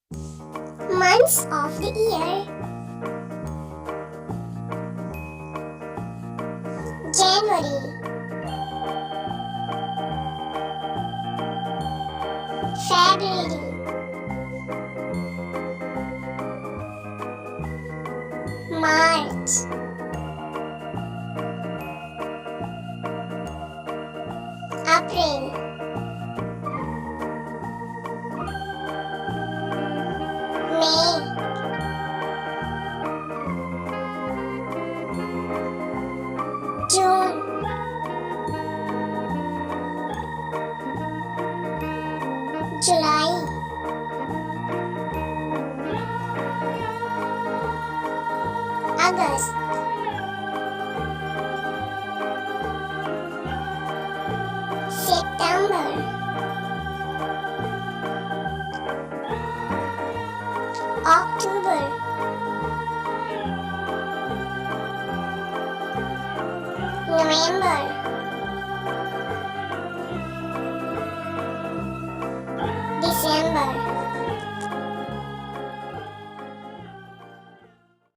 Months of the year: January, February, March, April, May, June, July, August, September, October, November,